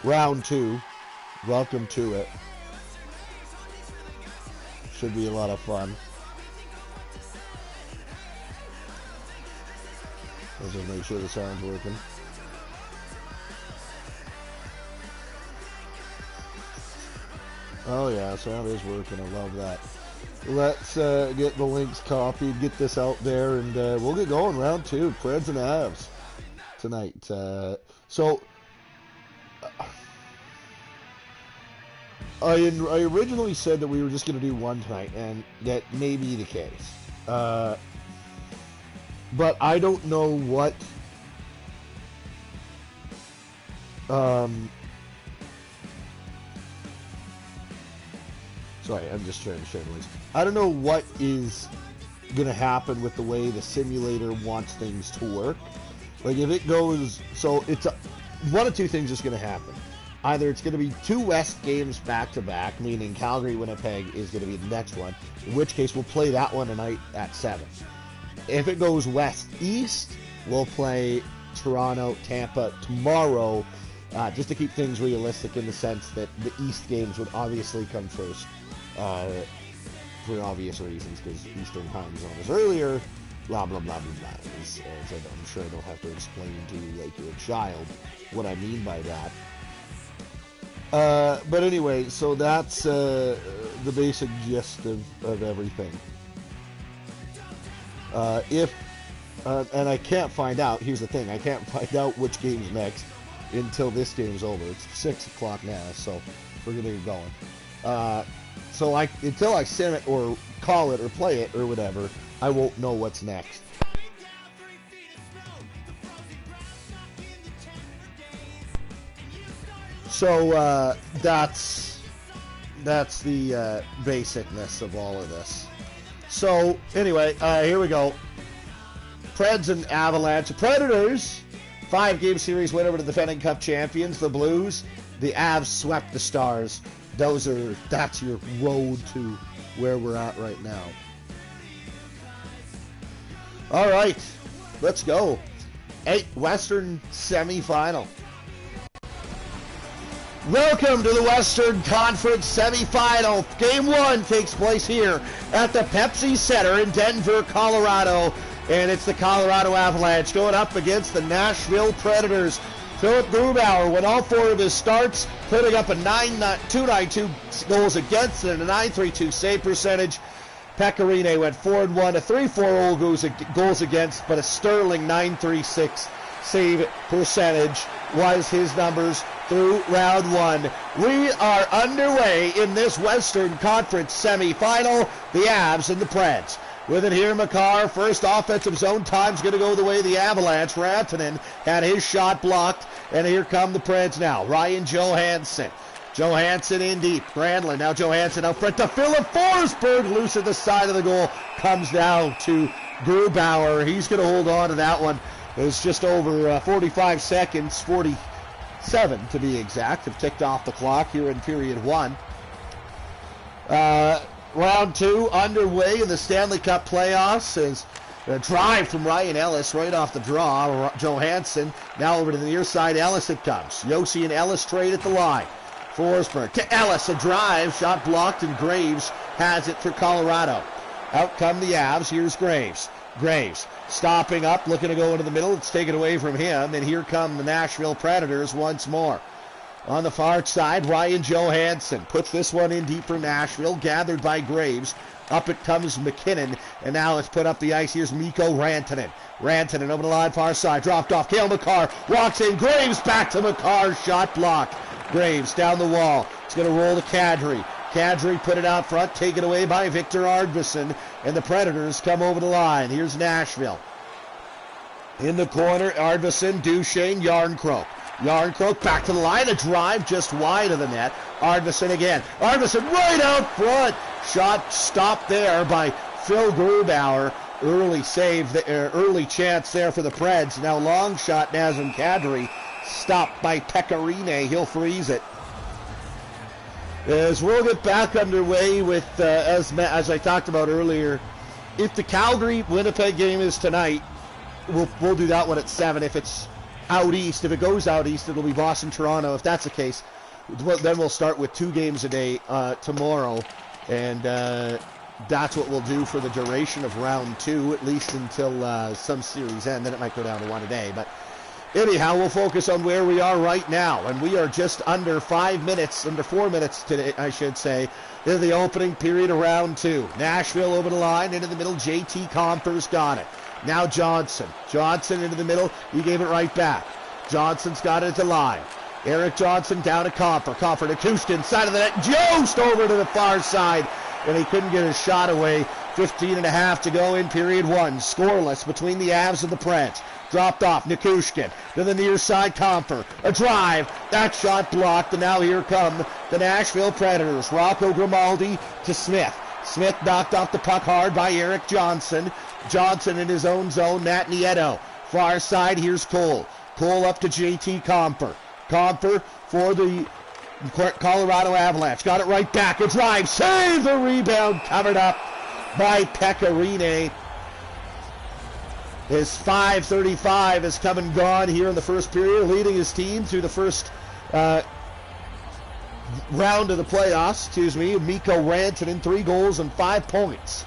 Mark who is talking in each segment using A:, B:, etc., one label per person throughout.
A: Round 2. Welcome to it. Should be a lot of fun. Let's just make sure the sound's working. Oh yeah, sound is working. I love that. Let's get the links copied, get this out there, and we'll get going. Round 2, Preds and Avs tonight. I originally said that we were just going to do one tonight, and that may be the case. But I don't know what... Sorry, I'm just trying to share the links. I don't know what is going to happen with the way the simulator wants things to work. Like, if it goes... So, it's one of two things is going to happen. Either it's going to be 2 West games back-to-back, meaning Calgary-Winnipeg is going to be the next one, in which case we'll play that one tonight at 7. If it goes West-East, we'll play Toronto-Tampa tomorrow, just to keep things realistic in the sense that the East games would obviously come first, for obvious reasons, because Eastern time zone is earlier, blah, blah, blah, blah, blah. As I'm sure I don't have to explain to you like you're a child what I mean by that. But anyway, so that's the basic gist of everything. And I can't find out, here's the thing, I can't find out which game's next until this game's over. It's 6 o'clock now, so we're going to get going. So until I send it or call it or play it or whatever, I won't know what's next. So that's the basicness of all of this. So anyway, here we go. Preds and Avalanche. The Predators, 5-game series win over the defending Cup champions, the Blues. The Avs swept the Stars. That's your road to where we're at right now. All right, let's go. Western semifinal. Welcome to the Western Conference semifinal. Game 1 takes place here at the Pepsi Center in Denver, Colorado. And it's the Colorado Avalanche going up against the Nashville Predators. Philip Grubauer won all 4 of his starts, putting up a .292 goals against and a .932 save percentage. Pecorine went 4-1, a 3-4 goals against, but a sterling .936 save percentage was his numbers through round 1. We are underway in this Western Conference semifinal, the Avs and the Preds. With it here, Makar, first offensive zone time's going to go the way of the Avalanche. Rantanen had his shot blocked, and here come the Preds now. Ryan Johansson. Johansson in deep. Granlund, now Johansson out front to Philip Forsberg, loose at the side of the goal. Comes down to Grubauer. He's going to hold on to that one. It's just over 45 seconds, 47 to be exact, have ticked off the clock here in period 1. Round 2 underway in the Stanley Cup playoffs as a drive from Ryan Ellis right off the draw. Johansson now over to the near side. Ellis it comes. Yossi and Ellis trade at the line. Forsberg to Ellis, a drive, shot blocked, and Graves has it for Colorado. Out come the Avs. Here's Graves. Graves stopping up, looking to go into the middle. It's taken away from him, and here come the Nashville Predators once more. On the far side, Ryan Johansson puts this one in deep for Nashville, gathered by Graves. Up it comes McKinnon, and now it's put up the ice. Here's Mikko Rantanen. Rantanen over the line, far side, dropped off. Cale Makar walks in. Graves back to Makar, shot blocked. Graves down the wall. It's going to roll to Kadri. Kadri put it out front, taken away by Victor Arvidsson, and the Predators come over the line. Here's Nashville. In the corner, Arvidsson, Duchesne, Yarncroke. Yarncroke back to the line, a drive just wide of the net. Arvidsson again. Arvidsson right out front. Shot stopped there by Phil Grubauer. Early save, early chance there for the Preds. Now long shot, Nazem Kadri. Stopped by Pecorine. He'll freeze it. As we'll get back underway with, as I talked about earlier, if the Calgary-Winnipeg game is tonight, we'll do that one at 7. If it's out east. If it goes out east, it'll be Boston-Toronto. If that's the case, then we'll start with 2 games a day tomorrow. And that's what we'll do for the duration of round 2, at least until some series end. Then it might go down to 1 a day. But anyhow, we'll focus on where we are right now. And we are just under 4 minutes today, I should say, in the opening period of round 2. Nashville over the line, into the middle. JT Compher's got it. Now Johnson. Johnson into the middle. He gave it right back. Johnson's got it at the line. Eric Johnson down to Compher. Compher to Kushkin, side of the net. Jost over to the far side. And he couldn't get his shot away. 15 and a half to go in period 1. Scoreless between the Avs and the Preds. Dropped off. Nikushkin to the near side. Compher. A drive. That shot blocked. And now here come the Nashville Predators. Rocco Grimaldi to Smith. Smith knocked off the puck hard by Eric Johnson. Johnson in his own zone. Matt Nieto. Far side. Here's Cole. Cole up to JT Compher. Compher for the Colorado Avalanche. Got it right back. A drive. Save the rebound. Covered up by Pekka Rinne. His 5:35 has come and gone here in the first period, leading his team through the first round of the playoffs. Mikko Rantanen, 3 goals and 5 points.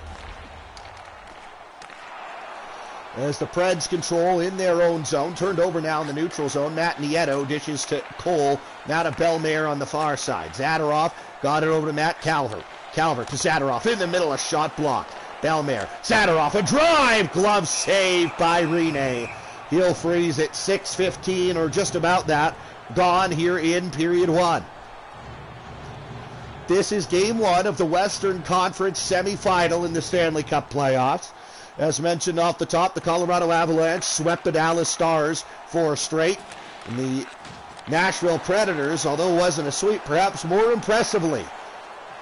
A: As the Preds control in their own zone, turned over now in the neutral zone. Matt Nieto dishes to Cole, now to Bellemare on the far side. Zadorov got it over to Matt Calvert. Calvert to Zadorov in the middle, a shot blocked. Bellemare, Zadorov, a drive, glove save by Rinne. He'll freeze at 6:15 or just about that, gone here in period 1. This is game 1 of the Western Conference semifinal in the Stanley Cup playoffs. As mentioned off the top, the Colorado Avalanche swept the Dallas Stars 4 straight. And the Nashville Predators, although it wasn't a sweep, perhaps more impressively,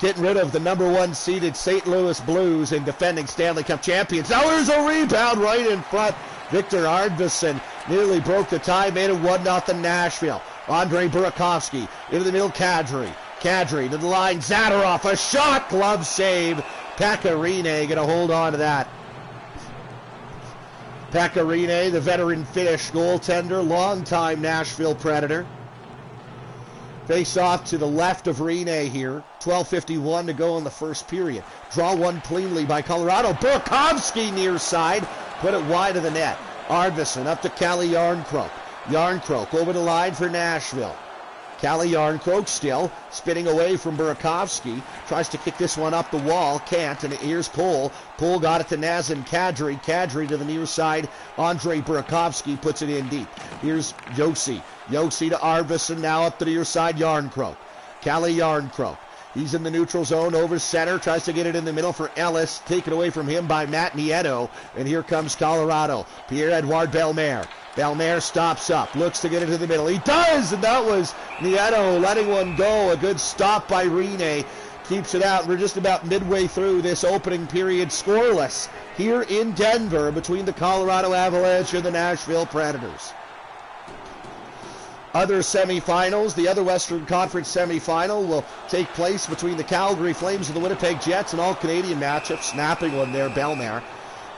A: getting rid of the number 1 seeded St. Louis Blues and defending Stanley Cup champions. Now there's a rebound right in front. Victor Arvidsson nearly broke the tie, made it 1-0 Nashville. Andre Burakovsky into the middle, Kadri. Kadri to the line, Zadorov, a shot, glove save. Pekka Rinne going to hold on to that. Pekka Rinne, the veteran Finnish goaltender, longtime Nashville Predator. Face off to the left of Rinne here. 12:51 to go in the first period. Draw one cleanly by Colorado. Burakovsky near side. Put it wide of the net. Arvidsson up to Calle Jarnkrok. Jarnkrok over the line for Nashville. Calle Jarnkrok still spinning away from Burakovsky. Tries to kick this one up the wall. Can't. And here's Cole. Cole got it to Nazem Kadri. Kadri to the near side. Andre Burakovsky puts it in deep. Here's Josi. Josi to Arvidsson. Now up to the near side. Jarnkrok. Calle Jarnkrok. He's in the neutral zone over center. Tries to get it in the middle for Ellis. Taken away from him by Matt Nieto. And here comes Colorado. Pierre-Edouard Bellemare. Bellemare stops up. Looks to get it to the middle. He does! And that was Nieto letting one go. A good stop by Rinne. Keeps it out. We're just about midway through this opening period. Scoreless here in Denver between the Colorado Avalanche and the Nashville Predators. Other semifinals, the other Western Conference semifinal will take place between the Calgary Flames and the Winnipeg Jets, an all-Canadian matchup. Snapping one there, Bellemare.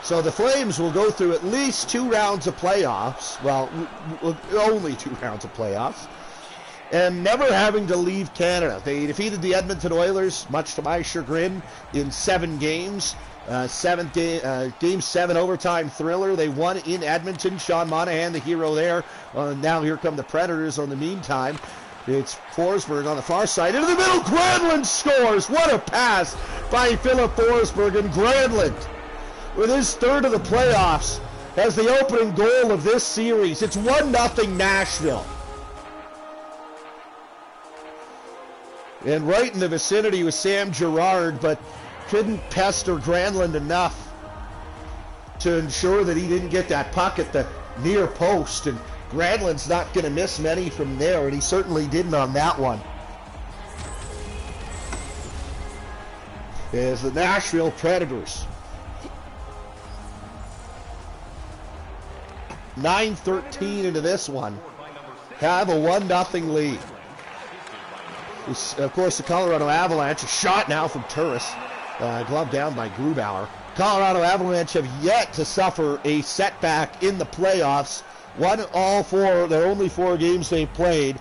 A: So the Flames will go through at least 2 rounds of playoffs. Well, only 2 rounds of playoffs. And never having to leave Canada. They defeated the Edmonton Oilers, much to my chagrin, in 7 games. Game 7 overtime thriller. They won in Edmonton. Sean Monahan, the hero there. Now here come the Predators on the meantime. It's Forsberg on the far side. Into the middle, Granlund scores. What a pass by Philip Forsberg. And Granlund, with his 3rd of the playoffs, has the opening goal of this series. It's 1-0 Nashville. And right in the vicinity was Sam Girard, but couldn't pester Granlund enough to ensure that he didn't get that puck at the near post. And Granlund's not going to miss many from there, and he certainly didn't on that one. As the Nashville Predators, 9:13 into this one, have a 1-0 lead. Of course, the Colorado Avalanche, a shot now from Turris, glove down by Grubauer. Colorado Avalanche have yet to suffer a setback in the playoffs won all four, their only 4 games they played,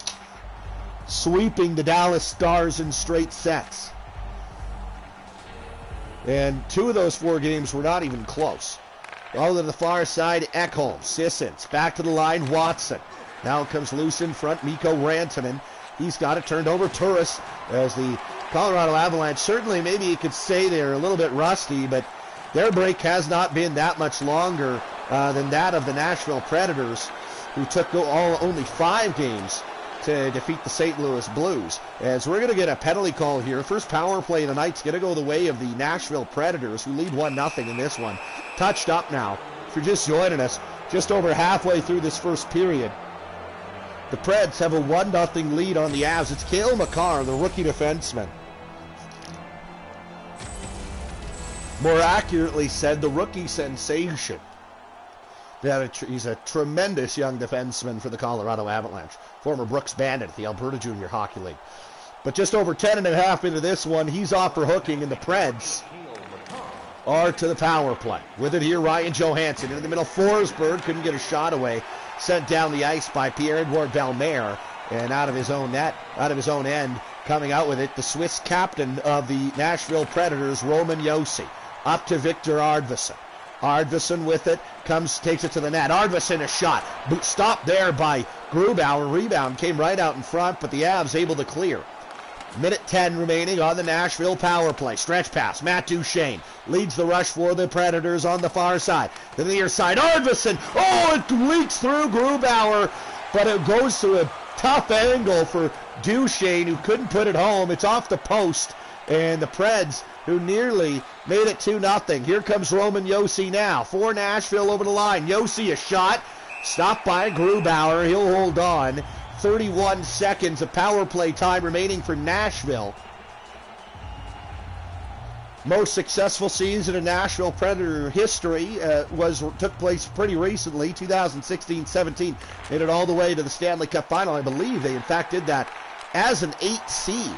A: sweeping the Dallas Stars in straight sets. And 2 of those 4 games were not even close. All to the far side, Ekholm, Sissons, back to the line, Watson. Now comes loose in front, Mikko Rantanen. He's got it turned over, Turris, as the Colorado Avalanche, certainly maybe you could say they're a little bit rusty, but their break has not been that much longer than that of the Nashville Predators, who took only 5 games to defeat the St. Louis Blues. As we're going to get a penalty call here. First power play of the night's going to go the way of the Nashville Predators, who lead 1-0 in this one. Touched up now. If you're just joining us, just over halfway through this first period, the Preds have a 1-0 lead on the Avs. It's Cale Makar, the rookie defenseman. More accurately said, the rookie sensation. He's a tremendous young defenseman for the Colorado Avalanche. Former Brooks Bandit at the Alberta Junior Hockey League. But just over 10.5 into this one, he's off for hooking, and the Preds are to the power play. With it here, Ryan Johansson. Into the middle, Forsberg couldn't get a shot away. Sent down the ice by Pierre-Edouard Bellemare. And out of his own net, out of his own end, coming out with it, the Swiss captain of the Nashville Predators, Roman Josi. Up to Victor Arvidsson. Arvidsson with it, takes it to the net. Arvidsson a shot. Stopped there by Grubauer. Rebound came right out in front, but the Avs able to clear. Minute 10 remaining on the Nashville power play. Stretch pass. Matt Duchene leads the rush for the Predators on the far side. To the near side. Arvidsson. Oh, it leaks through Grubauer, but it goes to a tough angle for Duchene, who couldn't put it home. It's off the post, and the Preds, who nearly made it 2-0. Here comes Roman Josi now. For Nashville over the line. Josi a shot. Stopped by Grubauer. He'll hold on. 31 seconds of power play time remaining for Nashville. Most successful season in Nashville Predator history took place pretty recently, 2016-17. Made it all the way to the Stanley Cup Final. I believe they in fact did that as an 8 seed,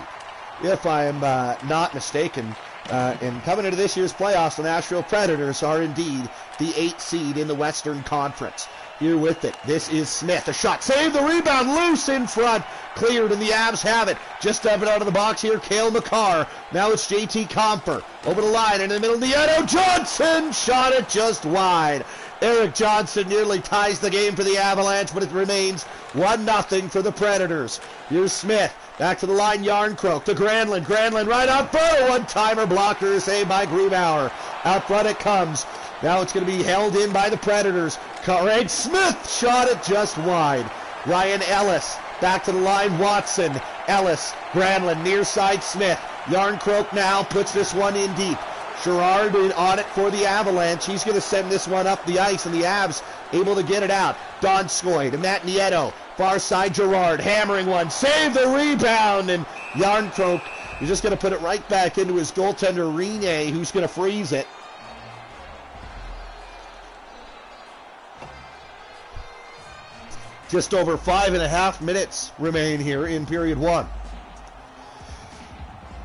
A: if I am not mistaken. And coming into this year's playoffs, the Nashville Predators are indeed the 8 seed in the Western Conference. Here with it, this is Smith. A shot, save the rebound, loose in front. Cleared, and the Avs have it. Just stepping out of the box here, Cale Makar. Now it's JT Compher. Over the line, into the middle, Nieto Johnson. Shot it just wide. Eric Johnson nearly ties the game for the Avalanche, but it remains 1-0 for the Predators. Here's Smith. Back to the line, Yarncroke to Granlund. Granlund right out front. A one-timer blocker saved by Grubauer. Out front it comes. Now it's going to be held in by the Predators. Craig Smith shot it just wide. Ryan Ellis back to the line. Watson, Ellis, Granlund, near side Smith. Yarncroke now puts this one in deep. Gerard on it for the Avalanche. He's going to send this one up the ice, and the Avs able to get it out. Donskoy to Matt Nieto. Far side Gerard hammering one. Save the rebound, and Yarncroke is just going to put it right back into his goaltender Rene, who's going to freeze it. Just over 5.5 minutes remain here in period 1.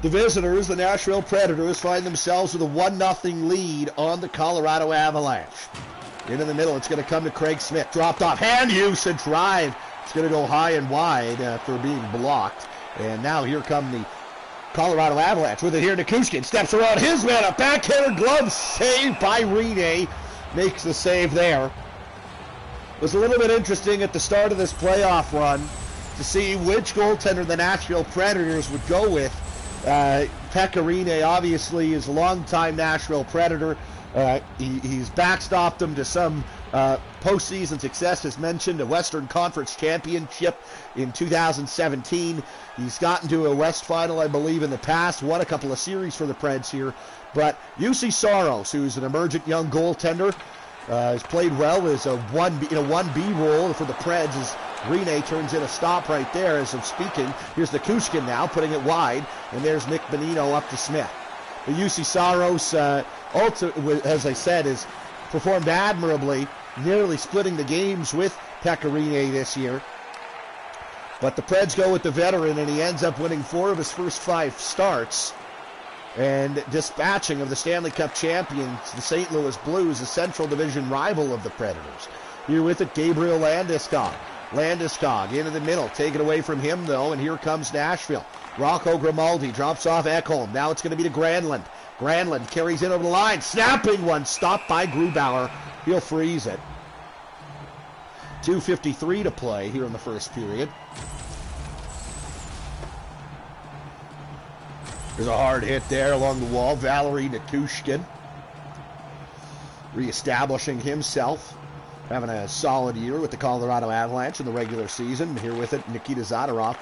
A: The visitors, the Nashville Predators, find themselves with a 1-0 lead on the Colorado Avalanche. Into the middle, it's going to come to Craig Smith. Dropped off, hand usage, drive. It's going to go high and wide after being blocked. And now here come the Colorado Avalanche. With it here, Nichushkin steps around his man. A backhanded glove save by Rene. Makes the save there. It was a little bit interesting at the start of this playoff run to see which goaltender the Nashville Predators would go with. Pekka Rinne obviously is a longtime Nashville Predator. He's backstopped them to some postseason success, as mentioned, a Western Conference championship in 2017. He's gotten to a West Final, I believe, in the past, won a couple of series for the Preds here. But UC Saros, who's an emergent young goaltender, has played well as a 1B role for the Preds, as Rene turns in a stop right there as I'm speaking. Here's Nichushkin now, putting it wide, and there's Nick Bonino up to Smith. The UC Saros, also, as I said, has performed admirably, nearly splitting the games with Pekka Rinne this year. But the Preds go with the veteran, and he ends up winning 4 of his first 5 starts, and dispatching of the Stanley Cup champions, the St. Louis Blues, a Central Division rival of the Predators. Here with it, Gabriel Landeskog. Landeskog into the middle. Take it away from him, though, and here comes Nashville. Rocco Grimaldi drops off Ekholm. Now it's going to be to Granlund. Granlund carries it over the line. Snapping one. Stopped by Grubauer. He'll freeze it. 2:53 to play here in the first period. There's a hard hit there along the wall. Valerie Nikushkin reestablishing himself. Having a solid year with the Colorado Avalanche in the regular season. Here with it, Nikita Zadorov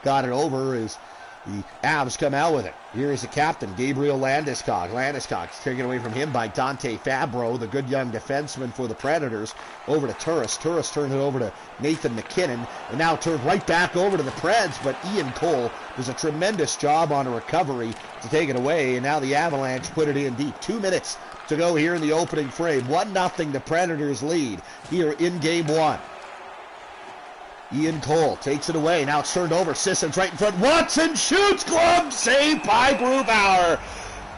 A: got it over as the Avs come out with it. Here is the captain, Gabriel Landeskog. Landeskog's taken away from him by Dante Fabro, the good young defenseman for the Predators. Over to Turris. Turris turned it over to Nathan McKinnon, and now turned right back over to the Preds, but Ian Cole does a tremendous job on a recovery to take it away, and now the Avalanche put it in deep. 2 minutes to go here in the opening frame. 1-0 the Predators lead here in game one. Ian Cole takes it away. Now it's turned over. Sisson's right in front. Watson shoots. Glove save by Grubauer.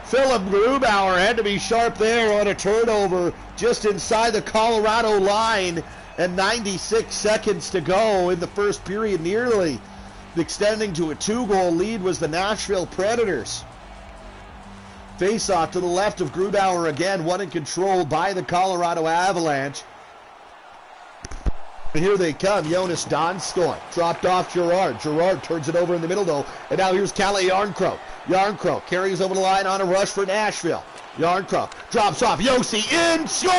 A: Philip Grubauer had to be sharp there on a turnover just inside the Colorado line. And 96 seconds to go in the first period. Nearly extending to a 2-goal lead was the Nashville Predators. Face-off to the left of Grubauer again. Won and controlled by the Colorado Avalanche. Here they come. Jonas Donskoy dropped off Gerard. Gerard turns it over in the middle, though. And now here's Kalle Järnkrok. Järnkrok carries over the line on a rush for Nashville. Järnkrok drops off. Josi in. Score!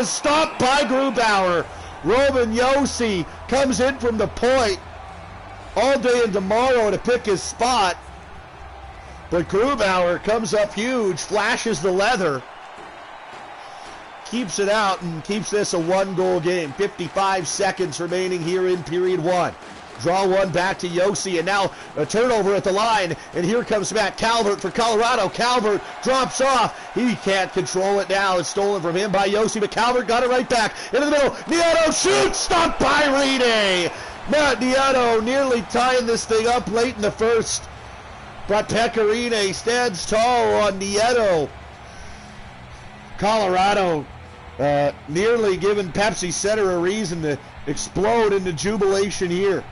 A: A stop by Grubauer. Roman Josi comes in from the point all day and tomorrow to pick his spot. But Grubauer comes up huge, flashes the leather, keeps it out, and keeps this a 1-goal game. 55 seconds remaining here in period one. Draw one back to Josi, and now a turnover at the line, and here comes Matt Calvert for Colorado. Calvert drops off. He can't control it now. It's stolen from him by Josi, but Calvert got it right back into the middle. Nieto shoots, stopped by Rene. Matt Nieto nearly tying this thing up late in the first, but Pecorine stands tall on Nieto. Colorado nearly giving Pepsi Center a reason to explode into jubilation here.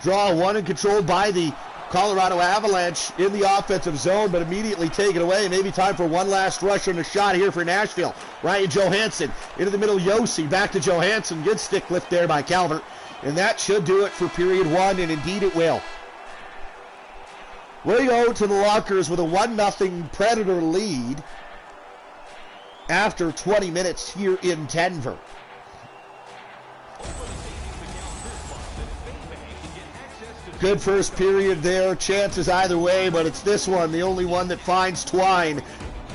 A: Draw one and controlled by the Colorado Avalanche in the offensive zone, but immediately taken away. Maybe time for one last rush on a shot here for Nashville. Ryan Johansson into the middle. Josi back to Johansson. Good stick lift there by Calvert. And that should do it for period one, and indeed it will. We go to the lockers with a 1-0 Predator lead after 20 minutes here in Denver. Good first period there. Chances either way, but it's this one, the only one that finds twine.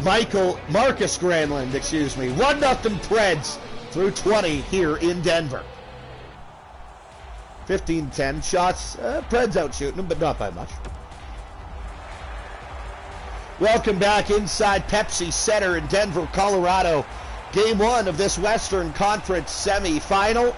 A: Marcus Granlund, 1-0 Preds through 20 here in Denver. 15-10 shots. Preds out shooting them, but not by much. Welcome back inside Pepsi Center in Denver, Colorado. Game one of this Western Conference semifinal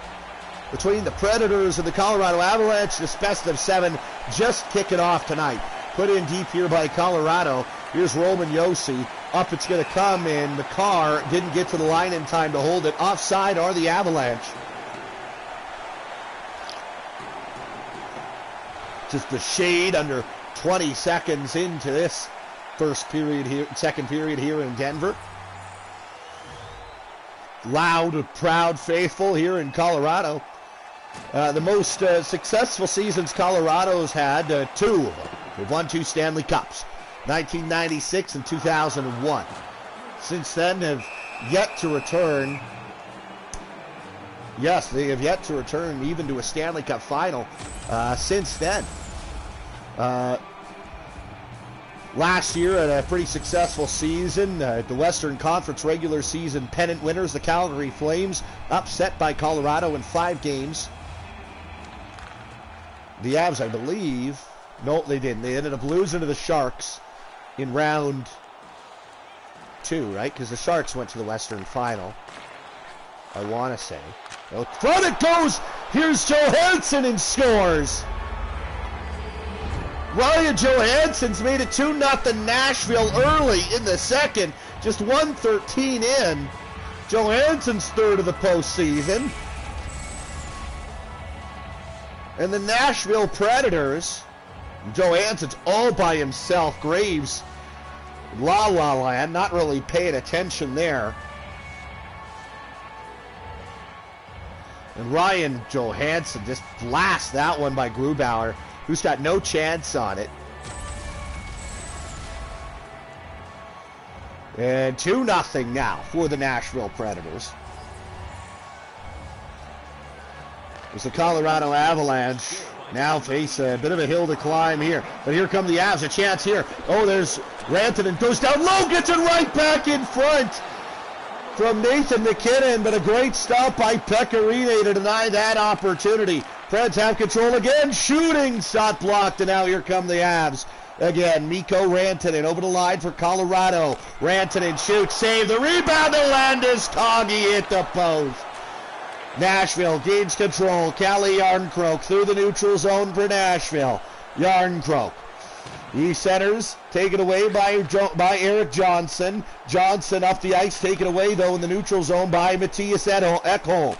A: between the Predators and the Colorado Avalanche. This best of seven just kicking off tonight. Put in deep here by Colorado. Here's Roman Josi. Up it's going to come, and the car didn't get to the line in time to hold it. Offside are the Avalanche. Just the shade under 20 seconds into this second period here in Denver. Loud, proud, faithful here in Colorado. The most successful seasons Colorado's had, two of them. They've won 2 Stanley Cups, 1996 and 2001. Since then have yet to return. Yes, they have yet to return even to a Stanley Cup final since then. Last year, a pretty successful season. The Western Conference regular season pennant winners, the Calgary Flames, upset by Colorado in 5 games. The Avs, I believe, no, they didn't. They ended up losing to the Sharks in round 2, right? Because the Sharks went to the Western Final, I want to say. Oh, front it goes! Here's Johansson and scores! Ryan Johansson's made it 2-0 Nashville early in the second. Just 1:13 in. Johansson's third of the postseason. And the Nashville Predators, Johansson's all by himself. Graves, la la land, not really paying attention there. And Ryan Johansson just blasts that one by Grubauer, who's got no chance on it. And 2-0 now for the Nashville Predators. As the Colorado Avalanche now face a bit of a hill to climb here. But here come the Avs, a chance here. Oh, there's Rantanen, goes down low, gets it right back in front from Nathan MacKinnon, but a great stop by Pekka Rinne to deny that opportunity. Preds have control again, shooting, shot blocked, and now here come the Avs. Again, Mikko Rantanen over the line for Colorado. Rantanen shoots, save, the rebound to Landeskog, hit the post. Nashville gains control. Calle Järnkrok through the neutral zone for Nashville. Järnkrok. He centers, taken away by Erik Johnson. Johnson up the ice, taken away though in the neutral zone by Matthias Ekholm.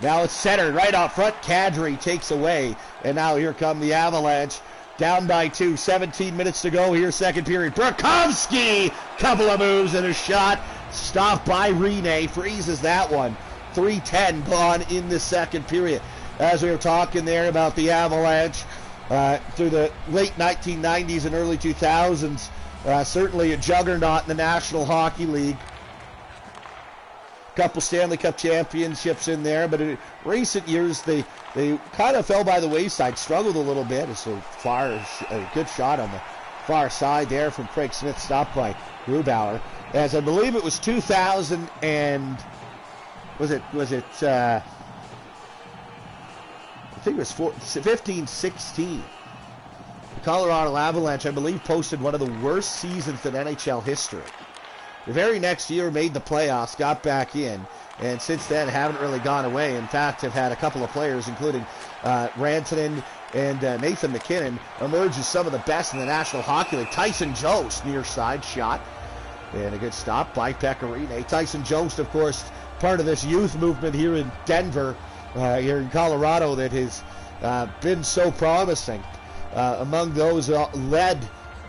A: Now it's centered right out front. Kadri takes away. And now here come the Avalanche. Down by 2, 17 minutes to go here, second period. Burakovsky, couple of moves and a shot. Stopped by Rinne, freezes that one. 3:10 gone in the second period. As we were talking there about the Avalanche through the late 1990s and early 2000s, certainly a juggernaut in the National Hockey League. Couple Stanley Cup championships in there, but in recent years they kind of fell by the wayside, struggled a little bit. It's a good shot on the far side there from Craig Smith, stopped by Grubauer. As I believe it was 2000 and I think it was 15-16. The Colorado Avalanche, I believe, posted one of the worst seasons in NHL history. The very next year made the playoffs, got back in, and since then haven't really gone away. In fact, have had a couple of players, including Rantanen and Nathan MacKinnon, emerge as some of the best in the National Hockey League. Tyson Jost, near side shot, and a good stop by Pekka Rinne. Tyson Jost, of course, part of this youth movement here in Denver, here in Colorado, that has been so promising. Among those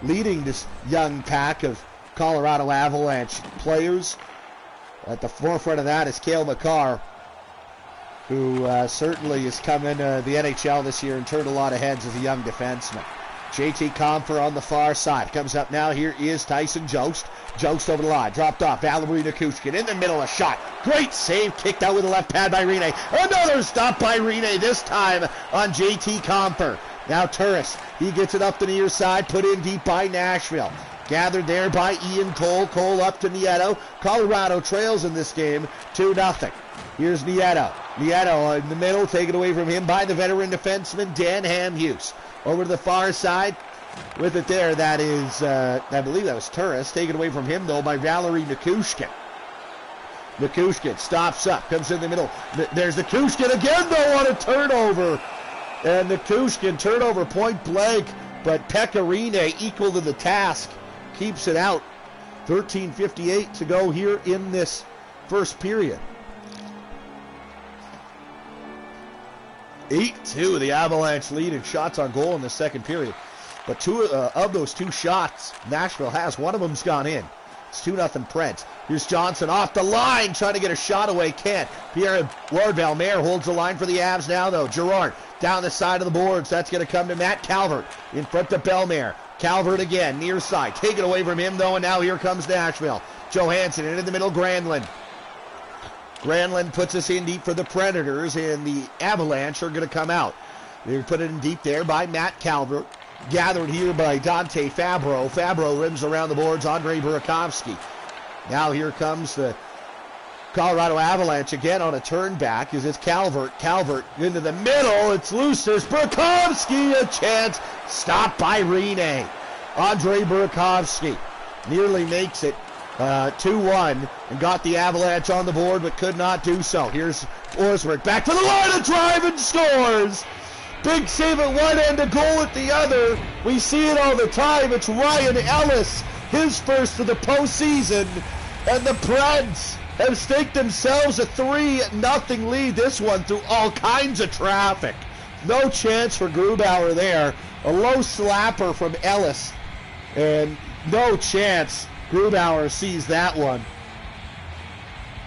A: leading this young pack of Colorado Avalanche players. At the forefront of that is Cale Makar, who certainly has come into the NHL this year and turned a lot of heads as a young defenseman. JT Compher on the far side. Comes up now. Here is Tyson Jost. Jost over the line. Dropped off. Valeri Nichushkin in the middle. A shot. Great save. Kicked out with the left pad by Rinne. Another stop by Rinne. This time on JT Compher. Now Turris. He gets it up the near side. Put in deep by Nashville. Gathered there by Ian Cole. Cole up to Nieto. Colorado trails in this game 2-0. Here's Nieto. Nieto in the middle. Taken away from him by the veteran defenseman Dan Hamhuis. Over to the far side with it there. That is, I believe that was Turris. Taken away from him, though, by Valeri Nichushkin. Nichushkin stops up, comes in the middle. There's Nichushkin again, though, on a turnover. And Nichushkin, turnover point blank. But Pekka Rinne, equal to the task, keeps it out. 13:58 to go here in this first period. 8-2, the Avalanche lead in shots on goal in the second period. But two of those two shots Nashville has, one of them's gone in. It's 2-0 Preds. Here's Johnson off the line, trying to get a shot away, can't. Pierre-Edouard Bellemare holds the line for the Avs now, though. Girard down the side of the boards. That's going to come to Matt Calvert in front of Bellemare. Calvert again, near side. Taken away from him, though, and now here comes Nashville. Johansson in the middle, Granlund. Granlund puts us in deep for the Predators, and the Avalanche are going to come out. They put it in deep there by Matt Calvert. Gathered here by Dante Fabro. Fabro rims around the boards, Andre Burakovsky. Now here comes the Colorado Avalanche again on a turn back. Is it's Calvert. Calvert into the middle. It's loose. There's Burakovsky. A chance. Stopped by Rinne. Andre Burakovsky nearly makes it 2-1 and got the Avalanche on the board, but could not do so. Here's Forsberg back to the line of drive and scores. Big save at one end, a goal at the other. We see it all the time. It's Ryan Ellis, his first of the postseason, and the Preds have staked themselves a 3-0 lead. This one through all kinds of traffic. No chance for Grubauer there. A low slapper from Ellis. And no chance. Grubauer sees that one.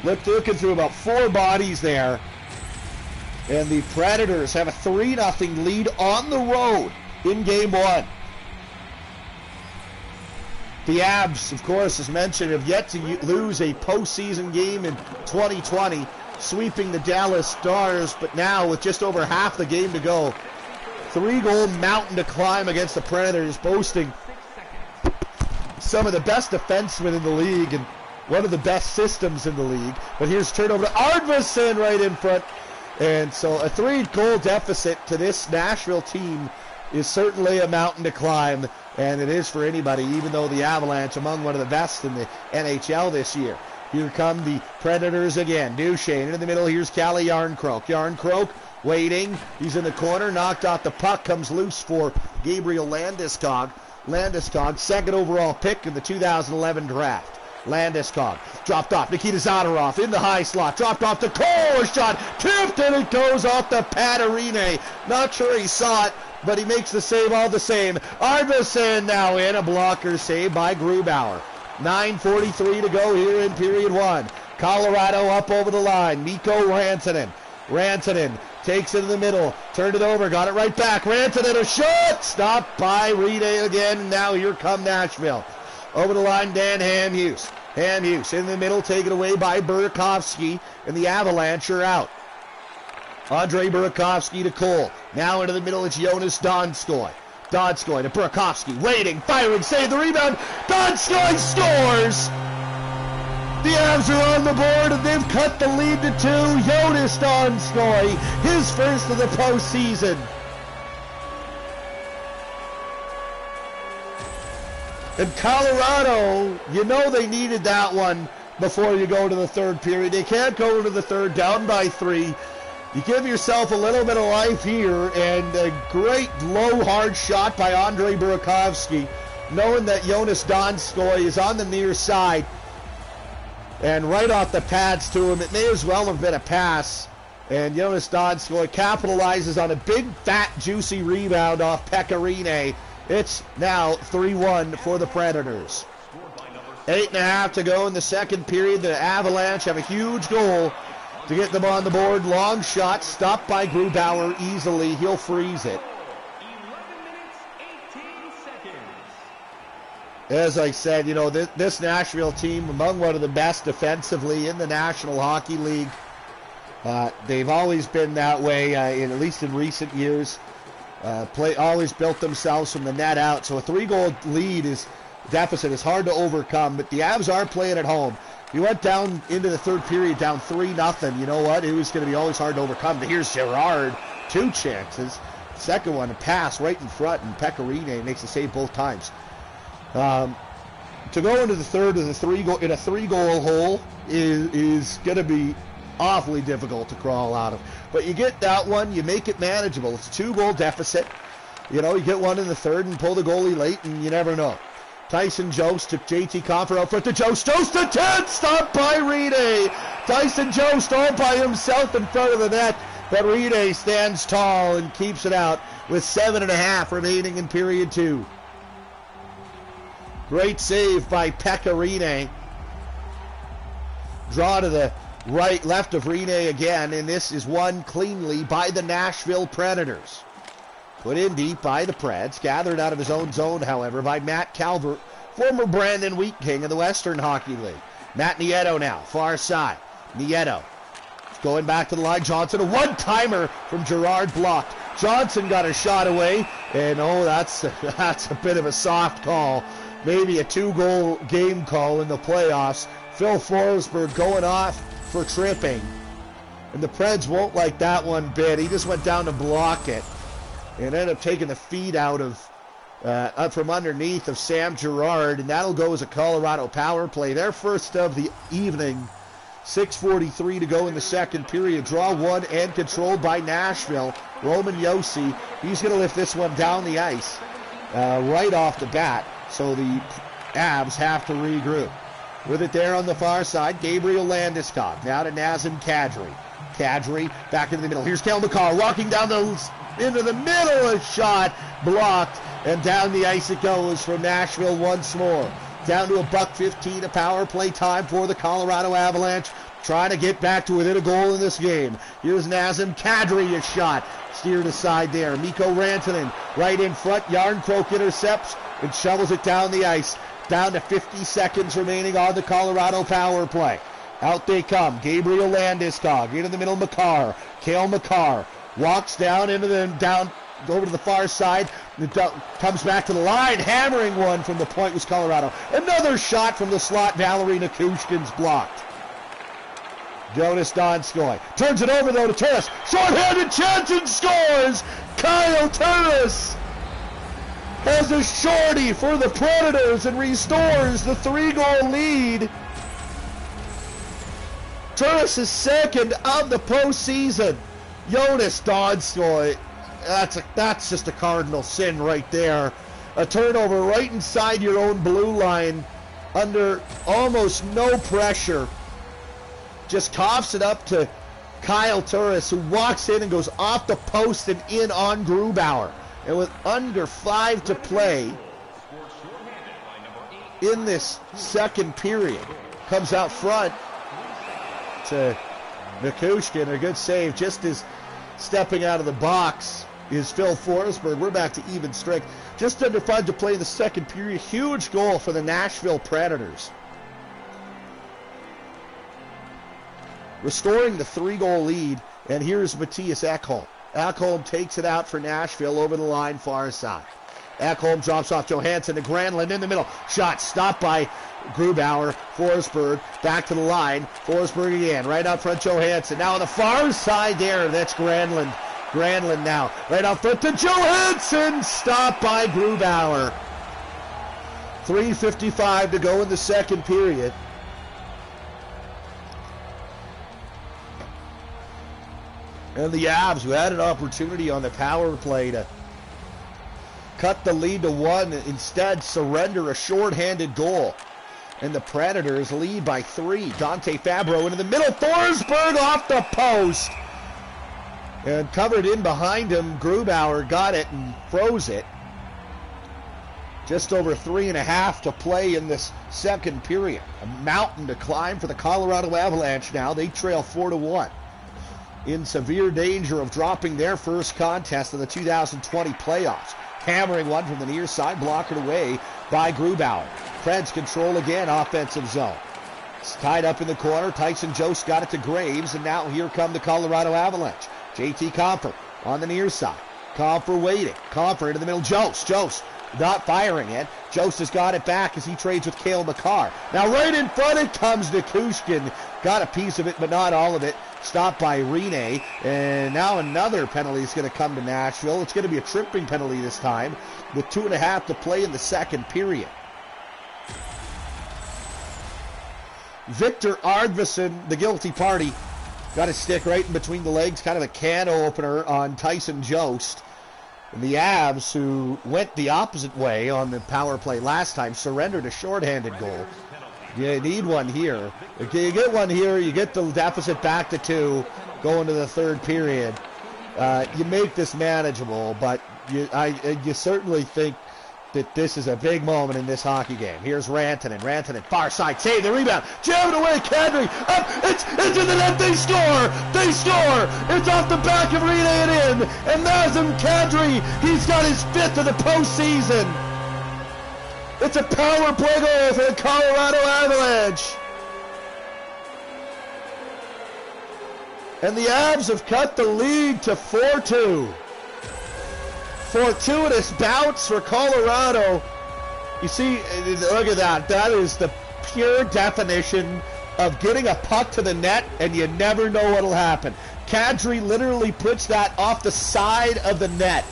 A: Looking through about 4 bodies there. And the Predators have a 3-0 lead on the road in Game 1. The Avs, of course, as mentioned, have yet to lose a postseason game in 2020, sweeping the Dallas Stars, but now with just over half the game to go, 3-goal mountain to climb against the Predators, boasting some of the best defensemen in the league and one of the best systems in the league. But here's turnover to Arvidsson right in front. And so a 3-goal deficit to this Nashville team is certainly a mountain to climb, and it is for anybody, even though the Avalanche among one of the best in the NHL this year. Here come the Predators again. Duchesne into the middle. Here's Calle Järnkrok. Järnkrok waiting. He's in the corner. Knocked out the puck. Comes loose for Gabriel Landeskog. Landeskog, second overall pick in the 2011 draft. Landeskog dropped off. Nikita Zadorov in the high slot. Dropped off to Cole. A shot tipped, and it goes off the Paterine. Not sure he saw it, but he makes the save all the same. Arvidsson now in. A blocker save by Grubauer. 9:43 to go here in period 1. Colorado up over the line. Mikko Rantanen. Rantanen takes it in the middle. Turned it over. Got it right back. Rantanen a shot. Stopped by Rene again. Now here come Nashville. Over the line, Dan Hamhuis. Hamhuis in the middle, taken away by Burakovsky, and the Avalanche are out. Andre Burakovsky to Cole. Now into the middle, it's Jonas Donskoy. Donskoy to Burakovsky, waiting, firing, save the rebound. Donskoy scores! The Avs are on the board, and they've cut the lead to 2. Jonas Donskoy, his first of the postseason. And Colorado, you know they needed that one before you go to the third period. They can't go into the third, down by 3. You give yourself a little bit of life here, and a great low, hard shot by Andre Burakovsky, knowing that Jonas Donskoy is on the near side. And right off the pads to him, it may as well have been a pass. And Jonas Donskoy capitalizes on a big, fat, juicy rebound off Pecorine. It's now 3-1 for the Predators. 8.5 to go in the second period. The Avalanche have a huge goal to get them on the board. Long shot, stopped by Grubauer easily. He'll freeze it.
B: 11 minutes, 18 seconds.
A: As I said, you know, this Nashville team, among one of the best defensively in the National Hockey League. They've always been that way, at least in recent years. Always built themselves from the net out. So a 3-goal deficit is hard to overcome. But the Avs are playing at home. You went down into the third period down 3-0. You know what? It was going to be always hard to overcome. But here's Gerard. 2 chances. Second one, a pass right in front, and Pecorine makes the save both times. To go into the third in a 3-goal hole is going to be awfully difficult to crawl out of. But you get that one, you make it manageable. It's a 2-goal deficit. You know, you get one in the third and pull the goalie late, and you never know. Tyson Jost took JT Compher out front to Jost. Jost to 10, stopped by Rene. Tyson Jost all by himself in front of the net, but Rene stands tall and keeps it out with 7.5 remaining in period 2. Great save by Pecorine. Draw to the left of Rene again, and this is won cleanly by the Nashville Predators. Put in deep by the Preds, gathered out of his own zone, however, by Matt Calvert, former Brandon Wheat King of the Western Hockey League. Matt Nieto now, far side. Nieto going back to the line. Johnson, a one-timer from Gerard blocked. Johnson got a shot away, and that's a bit of a soft call. Maybe a 2-goal game call in the playoffs. Phil Forsberg going off for tripping. And the Preds won't like that one bit. He just went down to block it and ended up taking the feed out of up from underneath of Sam Girard, and that'll go as a Colorado power play. Their first of the evening. 6:43 to go in the second period. Draw one and controlled by Nashville. Roman Josi, he's going to lift this one down the ice right off the bat. So the Avs have to regroup. With it there on the far side, Gabriel Landeskog. Now to Nazem Kadri. Kadri back into the middle. Here's Cale McCall walking down the into the middle, a shot blocked, and down the ice it goes for Nashville once more. Down to $1:15 of power play time for the Colorado Avalanche, trying to get back to within a goal in this game. Here's Nazem Kadri, a shot steered aside there. Mikko Rantanen right in front. Yarncroke intercepts and shovels it down the ice. Down to 50 seconds remaining on the Colorado power play. Out they come. Gabriel Landeskog into the middle. Makar. Cale Makar walks down over to the far side. Comes back to the line. Hammering one from the point was Colorado. Another shot from the slot. Valerie Nichushkin's blocked. Jonas Donskoy turns it over though to Turris. Short-handed chance and scores. Kyle Turris has a shorty for the Predators and restores the 3-goal lead. Turris' second of the postseason. Jonas Donskoy, that's just a cardinal sin right there. A turnover right inside your own blue line under almost no pressure. Just coughs it up to Kyle Turris, who walks in and goes off the post and in on Grubauer. And with under 5 to play in this second period, comes out front to Nichushkin. A good save. Just as stepping out of the box is Phil Forsberg. We're back to even strength. Just under 5 to play in the second period. Huge goal for the Nashville Predators. Restoring the 3-goal lead, and here's Matthias Ekholm. Ekholm takes it out for Nashville over the line far side. Ekholm drops off Johansson to Granlund in the middle. Shot stopped by Grubauer. Forsberg back to the line. Forsberg again, right out front Johansson. Now on the far side there, that's Granlund. Granlund now, right out front to Johansson. Stopped by Grubauer. 3:55 to go in the second period. And the Avs, who had an opportunity on the power play to cut the lead to 1, instead surrender a short-handed goal. And the Predators lead by 3. Dante Fabro into the middle. Forsberg off the post. And covered in behind him, Grubauer got it and froze it. Just over 3.5 to play in this second period. A mountain to climb for the Colorado Avalanche now. They trail 4-1. In severe danger of dropping their first contest of the 2020 playoffs. Hammering one from the near side, blocked away by Grubauer. Preds control again, offensive zone. It's tied up in the corner. Tyson Jost got it to Graves, and now here come the Colorado Avalanche. JT Compher on the near side. Compher waiting. Compher into the middle. Jost not firing it. Jost has got it back as he trades with Cale Makar. Now right in front it comes Nichushkin. Got a piece of it, but not all of it. Stopped by Rene. And now another penalty is going to come to Nashville. It's going to be a tripping penalty this time with 2.5 to play in the second period. Victor Arvidsson, the guilty party, got a stick right in between the legs, kind of a can opener on Tyson Jost. And the Avs, who went the opposite way on the power play last time, surrendered a shorthanded goal. You need one here. If you get one here, you get the deficit back to 2 going to the third period. You make this manageable, but you certainly think that this is a big moment in this hockey game. Here's Rantanen, far side, save the rebound, jam it away, Kadri, up, it's in the net, they score, it's off the back of Rene and in, and Nazem Kadri, he's got his 5th of the postseason. It's a power play goal for the Colorado Avalanche. And the Avs have cut the lead to 4-2. Fortuitous bounce for Colorado. You see, look at that. That is the pure definition of getting a puck to the net, and you never know what'll happen. Kadri literally puts that off the side of the net.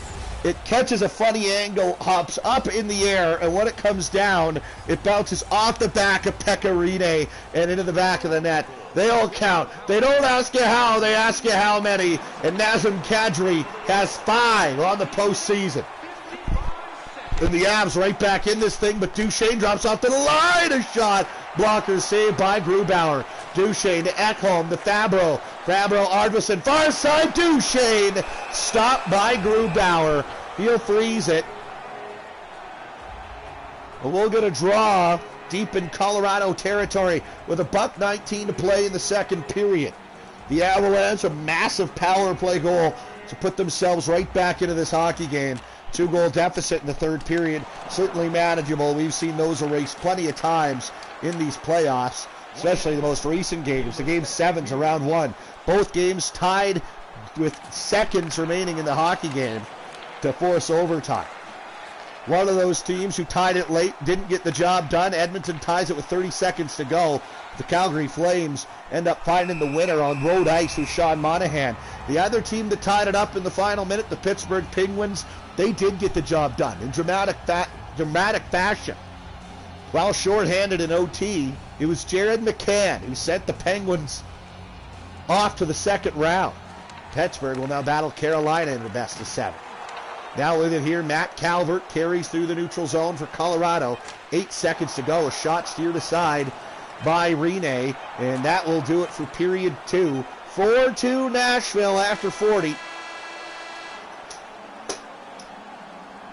A: It catches a funny angle, hops up in the air, and when it comes down, it bounces off the back of Pekka Rinne and into the back of the net. They all count. They don't ask you how, they ask you how many. And Nazem Kadri has 5 on the postseason. And the Avs right back in this thing, but Duchesne drops off to the line. A shot. Blocker saved by Grubauer. Duchesne to Ekholm to Fabro. Fabro, Arvidsson, far side, Duchesne. Stopped by Grubauer. He'll freeze it. But we'll get a draw deep in Colorado territory with $1:19 to play in the second period. The Avalanche, a massive power play goal to put themselves right back into this hockey game. 2-goal deficit in the third period, certainly manageable. We've seen those erased plenty of times in these playoffs, especially the most recent games. The game 7's around 1. Both games tied with seconds remaining in the hockey game to force overtime. One of those teams who tied it late didn't get the job done. Edmonton ties it with 30 seconds to go. The Calgary Flames end up finding the winner on road ice with Sean Monahan. The other team that tied it up in the final minute, the Pittsburgh Penguins, they did get the job done in dramatic fashion. While shorthanded in OT, it was Jared McCann who sent the Penguins off to the second round. Pittsburgh will now battle Carolina in the best of 7. Now with it here, Matt Calvert carries through the neutral zone for Colorado. 8 seconds to go. A shot steered aside by Rinne, and that will do it for period 2. 4-2 Nashville after 40.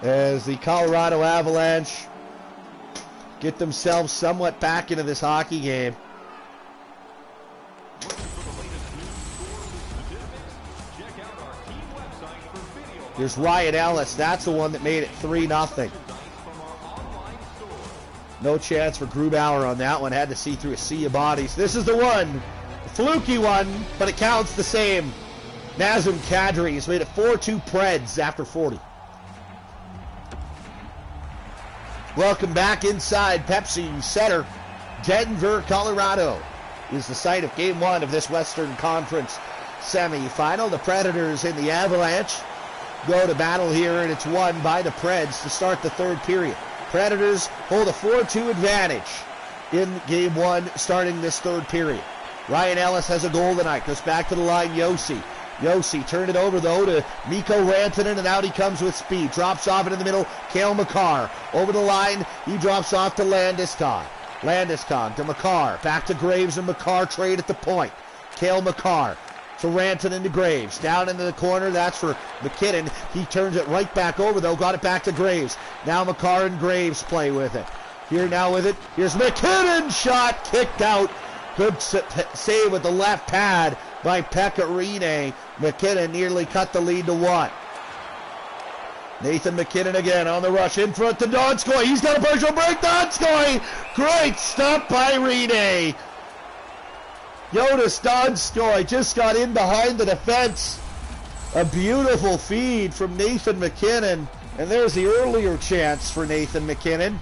A: As the Colorado Avalanche get themselves somewhat back into this hockey game. Here's Ryan Ellis. That's the one that made it 3-0. No chance for Grubauer on that one. Had to see through a sea of bodies. This is the one. The fluky one, but it counts the same. Nazem Kadri has made it 4-2 Preds after 40. Welcome back inside Pepsi Center. Denver, Colorado is the site of Game 1 of this Western Conference semifinal. The Predators and the Avalanche go to battle here, and it's won by the Preds to start the third period. Predators hold a 4-2 advantage in Game 1 starting this third period. Ryan Ellis has a goal tonight. Goes back to the line, Yossi. Yossi turned it over, though, to Mikko Rantanen, and out he comes with speed. Drops off into the middle, Cale Makar. Over the line, he drops off to Landeskog. Landeskog to Makar. Back to Graves, and Makar trade at the point. Cale Makar to Rantanen to Graves. Down into the corner, that's for McKinnon. He turns it right back over, though. Got it back to Graves. Now Makar and Graves play with it. Here now with it, here's McKinnon. Shot kicked out. Good save with the left pad by Pekka Rinne. McKinnon nearly cut the lead to 1. Nathan McKinnon again on the rush in front to Donskoy. He's got a partial break. Donskoy! Great stop by Rinne. Jonas Donskoy just got in behind the defense. A beautiful feed from Nathan McKinnon. And there's the earlier chance for Nathan McKinnon.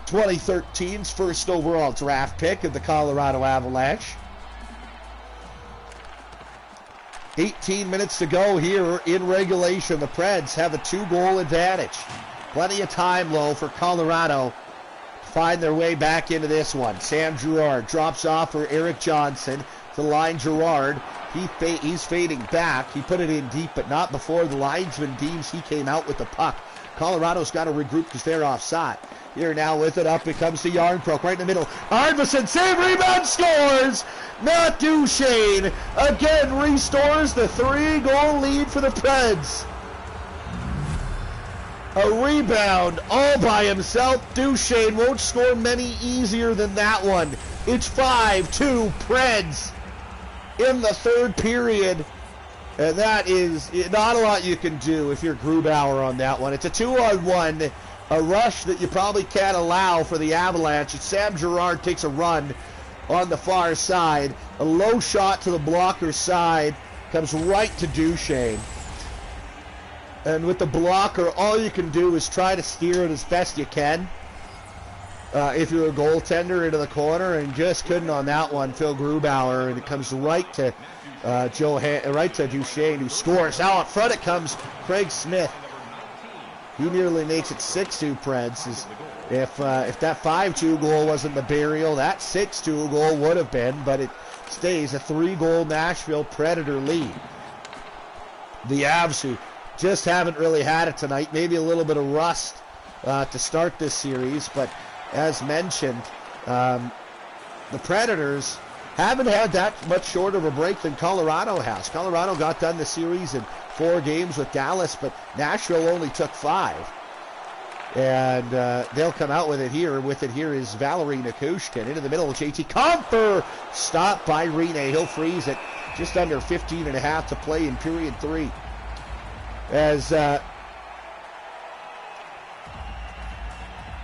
A: 2013's first overall draft pick of the Colorado Avalanche. 18 minutes to go here in regulation. The Preds have a 2-goal advantage. Plenty of time, though, for Colorado to find their way back into this one. Sam Girard drops off for Eric Johnson to the line. Girard, he's fading back. He put it in deep, but not before the linesman deems he came out with the puck. Colorado's got to regroup because they're offside. Here now with it up, it comes to Yarncroke right in the middle. Arvidsson, save, rebound, scores! Matt Duchesne again restores the 3-goal lead for the Preds. A rebound all by himself. Duchesne won't score many easier than that one. It's 5-2 Preds in the third period. And that is not a lot you can do if you're Grubauer on that one. It's a 2-on-1. A rush that you probably can't allow for the Avalanche. And Sam Girard takes a run on the far side. A low shot to the blocker side. Comes right to Duchesne. And with the blocker, all you can do is try to steer it as best you can. If you're a goaltender into the corner, and just couldn't on that one, Phil Grubauer. And it comes right to Duchesne, who scores. Now up front it comes Craig Smith. He nearly makes it 6-2 Preds. If that 5-2 goal wasn't the burial, that 6-2 goal would have been, but it stays a 3-goal Nashville Predator lead. The Avs, who just haven't really had it tonight, maybe a little bit of rust to start this series, but as mentioned, the Predators haven't had that much shorter of a break than Colorado has. Colorado got done the series in 4 games with Dallas, but Nashville only took 5. And they'll come out with it here. With it here is Valerie Nikushkin. Into the middle, JT Comfer. Stopped by Rene. He'll freeze it. Just under 15 and a half to play in period 3. As,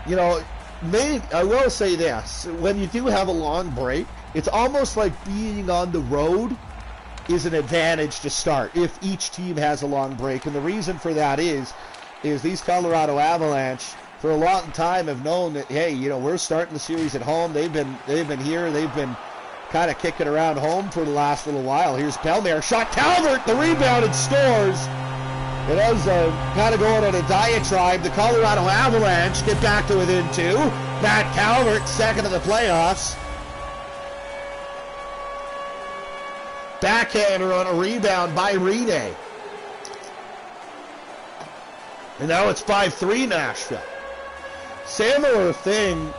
A: you know, I will say this. When you do have a long break, it's almost like being on the road is an advantage to start if each team has a long break. And the reason for that is these Colorado Avalanche for a long time have known that, hey, you know, we're starting the series at home. They've been here. They've been kind of kicking around home for the last little while. Here's Bellemare. Shot Calvert. The rebound and scores. It was kind of going on a diatribe. The Colorado Avalanche get back to within 2. Matt Calvert, second of the playoffs. Backhander on a rebound by Rene. And now it's 5-3 Nashville. Similar thing,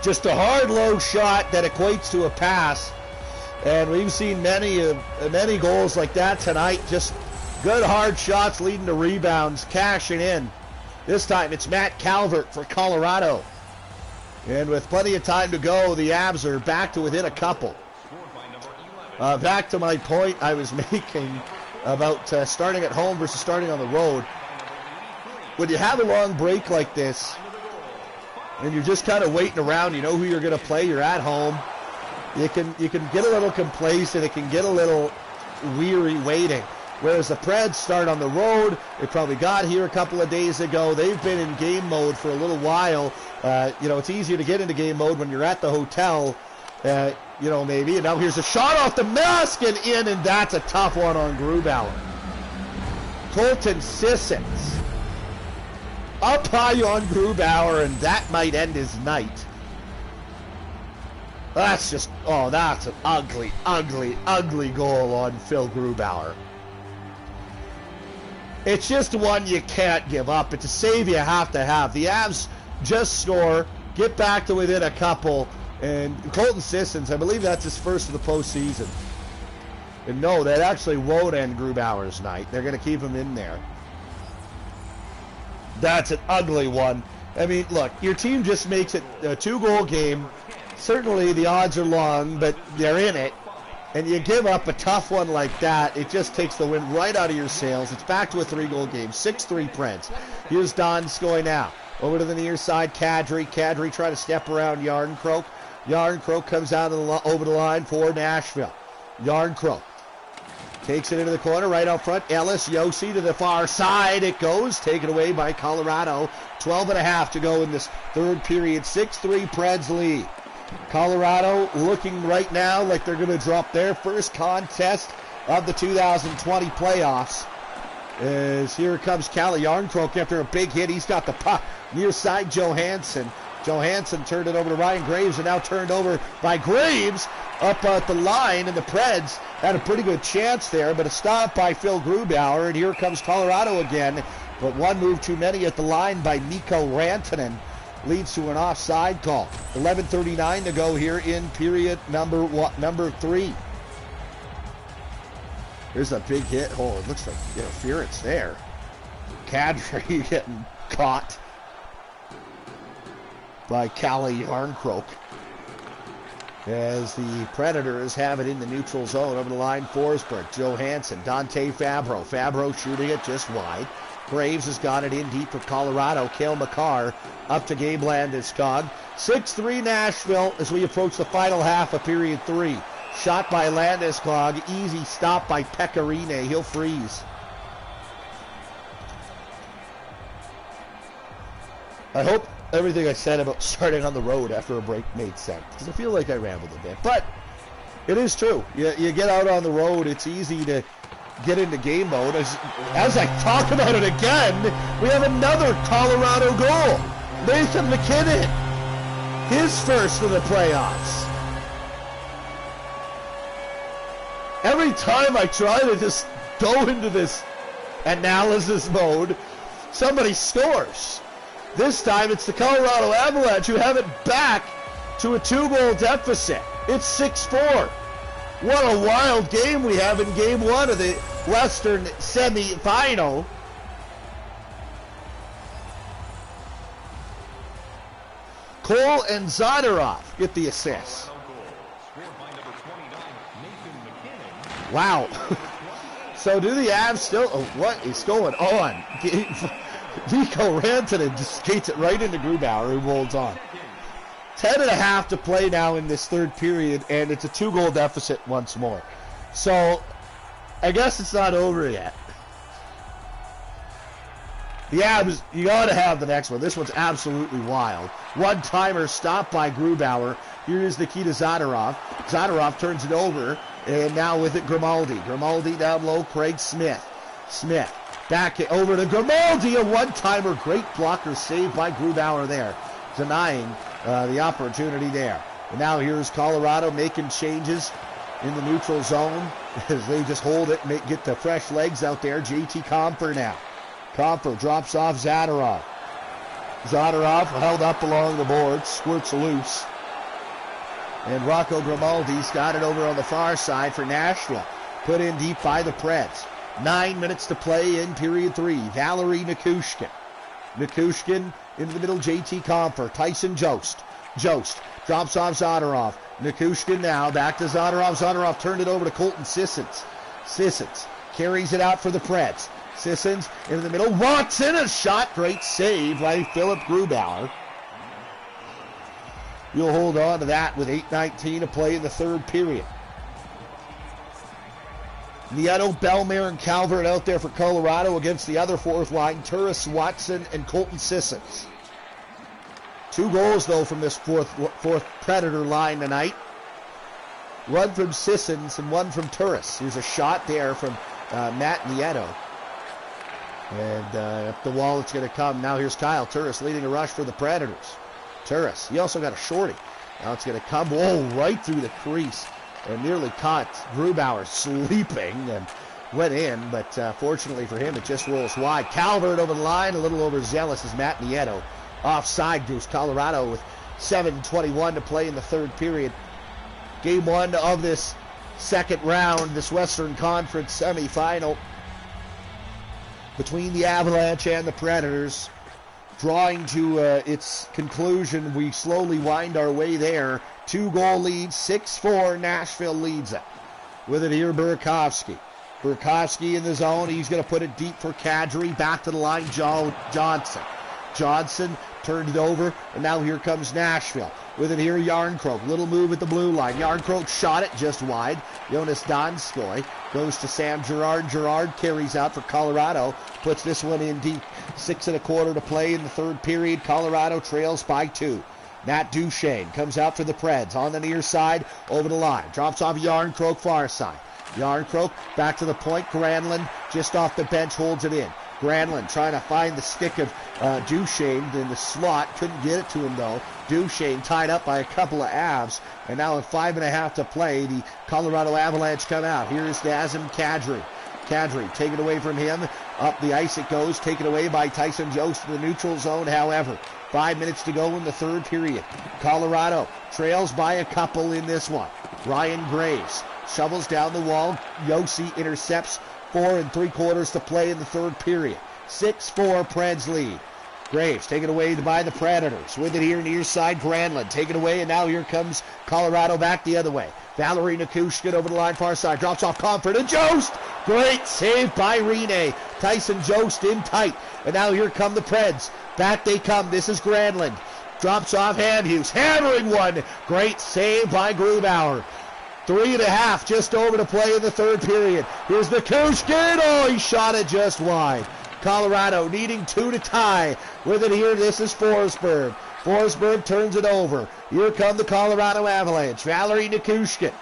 A: just a hard low shot that equates to a pass. And we've seen many goals like that tonight. Just good hard shots leading to rebounds, cashing in. This time it's Matt Calvert for Colorado. And with plenty of time to go, the Avs are back to within a couple. Back to my point I was making about starting at home versus starting on the road. When you have a long break like this, and you're just kind of waiting around, you know who you're going to play, you're at home, you can get a little complacent, it can get a little weary waiting. Whereas the Preds start on the road, they probably got here a couple of days ago, they've been in game mode for a little while. You know, it's easier to get into game mode when you're at the hotel, you know, maybe. And now here's a shot off the mask and in, and that's a tough one on Grubauer. Colton Sissons up high on Grubauer, and that might end his night. That's just, oh, that's an ugly, ugly, ugly goal on Phil Grubauer. It's just one you can't give up. It's a save you have to have. The Avs just score, get back to within a couple, and Colton Sissons, I believe that's his first of the postseason. And no, that actually won't end Grubauer's night. They're going to keep him in there. That's an ugly one. I mean, look, your team just makes it a 2-goal game. Certainly the odds are long, but they're in it. And you give up a tough one like that, it just takes the wind right out of your sails. It's back to a 3-goal game, 6-3 Preds. Here's Donskoy now. Over to the near side, Kadri. Kadri trying to step around Yarncroke. Yarncroke comes out of over the line for Nashville. Yarncroke takes it into the corner, right out front. Ellis, Yossi to the far side. It goes, taken away by Colorado. 12 and a half to go in this third period. 6-3 Preds lead. Colorado looking right now like they're going to drop their first contest of the 2020 playoffs. As here comes Calle Yarncroke after a big hit. He's got the puck near side Johansson. Johansson turned it over to Ryan Graves, and now turned over by Graves up at the line, and the Preds had a pretty good chance there, but a stop by Phil Grubauer, and here comes Colorado again, but one move too many at the line by Mikko Rantanen leads to an offside call. 11:39 to go here in period number 3. There's a big hit. Oh, it looks like interference there. Kadri getting caught by Calle Yarncroke as the Predators have it in the neutral zone. Over the line, Forsberg, Johansson, Dante Fabro. Fabro shooting it just wide. Graves has got it in deep for Colorado. Cale Makar up to Gabe Landeskog. 6-3 Nashville as we approach the final half of period 3. Shot by Landeskog. Easy stop by Pecorine. He'll freeze. I hope everything I said about starting on the road after a break made sense, because I feel like I rambled a bit. But it is true. You get out on the road, it's easy to get into game mode. As I talk about it again, we have another Colorado goal. Nathan McKinnon, his first of the playoffs. Every time I try to just go into this analysis mode, somebody scores. This time it's the Colorado Avalanche who have it back to a 2-goal deficit. It's 6-4. What a wild game we have in game one of the Western semi-final. Cole and Zadorov get the assists. Wow. So do the Avs still... Oh, what is going on? Vico Rantanen just skates it right into Grubauer, who rolls on. 10.5 to play now in this third period, and it's a 2-goal deficit once more. So, I guess it's not over yet. The Avs, you got to have the next one. This one's absolutely wild. One-timer stopped by Grubauer. Here is Nikita Zadorov. Zadorov turns it over, and now with it, Grimaldi. Grimaldi down low, Craig Smith. Smith back over to Grimaldi. A one-timer, great blocker saved by Grubauer there, denying the opportunity there. And now here's Colorado making changes in the neutral zone as they just hold it and get the fresh legs out there. JT Compher now. Compher drops off Zadorov. Zadorov held up along the board, squirts loose. And Rocco Grimaldi's got it over on the far side for Nashville. Put in deep by the Preds. 9 minutes to play in period 3. Valerie Nikushkin. Nikushkin into the middle, JT Compher. Tyson Jost. Jost drops off Zadorov. Nikushkin now back to Zadorov. Zadorov turned it over to Colton Sissons. Sissons carries it out for the Preds. Sissons into the middle. Watson, a shot. Great save by Philip Grubauer. You'll hold on to that with 8:19 to play in the third period. Nieto, Bellemare, and Calvert out there for Colorado against the other fourth line. Turris, Watson, and Colton Sissons. 2 goals, though, from this fourth Predator line tonight. One from Sissons and one from Turris. Here's a shot there from Matt Nieto. And up the wall it's going to come. Now here's Kyle Turris leading a rush for the Predators. Turris, he also got a shorty. Now it's going to come, right through the crease. And nearly caught Grubauer sleeping and went in. But fortunately for him, it just rolls wide. Calvert over the line, a little overzealous as Matt Nieto. Offside goes Colorado with 7:21 to play in the third period. Game 1 of this second round, this Western Conference semifinal between the Avalanche and the Predators. Drawing to its conclusion, we slowly wind our way there. 2-goal lead, 6-4, Nashville leads it. With it here, Burakovsky. Burakovsky in the zone, he's going to put it deep for Kadri. Back to the line, Johnson. Johnson turned it over, and now here comes Nashville. With it here, Yarncroke. Little move at the blue line. Yarncroke shot it just wide. Jonas Donskoy goes to Sam Girard. Girard carries out for Colorado. Puts this one in deep. 6.25 to play in the third period. Colorado trails by 2. Matt Duchesne comes out for the Preds on the near side, over the line. Drops off Yarncroke, far side. Yarncroke back to the point. Granlund just off the bench holds it in. Granlund trying to find the stick of Duchesne in the slot. Couldn't get it to him, though. Duchesne tied up by a couple of Avs. And now with 5.5 to play, the Colorado Avalanche come out. Here's Nazem Kadri. Kadri, taken away from him. Up the ice it goes. Taken away by Tyson Jost in the neutral zone, however. 5 minutes to go in the third period. Colorado trails by a couple in this one. Ryan Graves shovels down the wall. Yossi intercepts. 4 3/4 to play in the third period. 6-4 Preds lead. Graves taken away by the Predators. With it here near side, Granlund taken away, and now here comes Colorado back the other way. Valerie Nikushkin over the line far side. Drops off Comfort and Jost. Great save by Rene. Tyson Jost in tight. And now here come the Preds. Back they come. This is Granlund. Drops off Handhughes. Hammering one. Great save by Grubauer. 3.5 just over to play in the third period. Here's Nikushkin. Oh, he shot it just wide. Colorado needing 2 to tie. With it here, this is Forsberg. Forsberg turns it over. Here come the Colorado Avalanche. Valerie Nikushkin.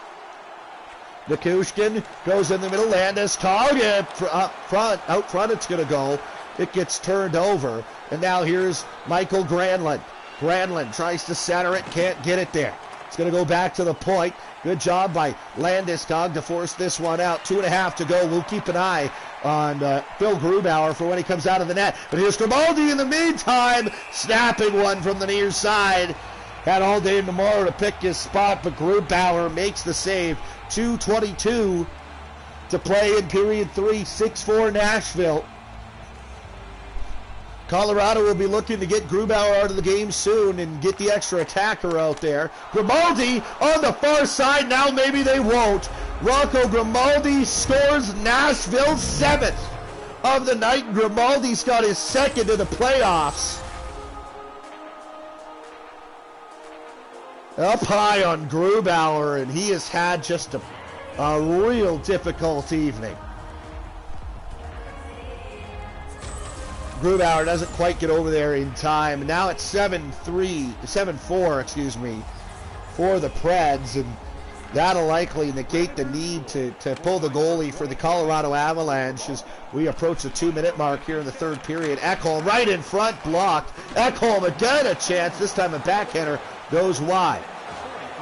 A: Nikushkin goes in the middle. Landeskog out front it's going to go. It gets turned over. And now here's Michael Granlund. Granlund tries to center it. Can't get it there. It's going to go back to the point. Good job by Landeskog to force this one out. 2.5 to go. We'll keep an eye on Phil Grubauer for when he comes out of the net. But here's Grimaldi in the meantime, snapping one from the near side. Had all day tomorrow to pick his spot, but Grubauer makes the save. 2:22 to play in period 3, 6-4 Nashville. Colorado will be looking to get Grubauer out of the game soon and get the extra attacker out there. Grimaldi on the far side. Now maybe they won't. Rocco Grimaldi scores Nashville's 7th of the night. Grimaldi's got his 2nd in the playoffs. Up high on Grubauer, and he has had just a real difficult evening. Grubauer doesn't quite get over there in time. Now it's 7-4, excuse me, for the Preds, and that'll likely negate the need to pull the goalie for the Colorado Avalanche as we approach the 2-minute mark here in the third period. Ekholm right in front, blocked. Ekholm again a chance, this time a backhander goes wide.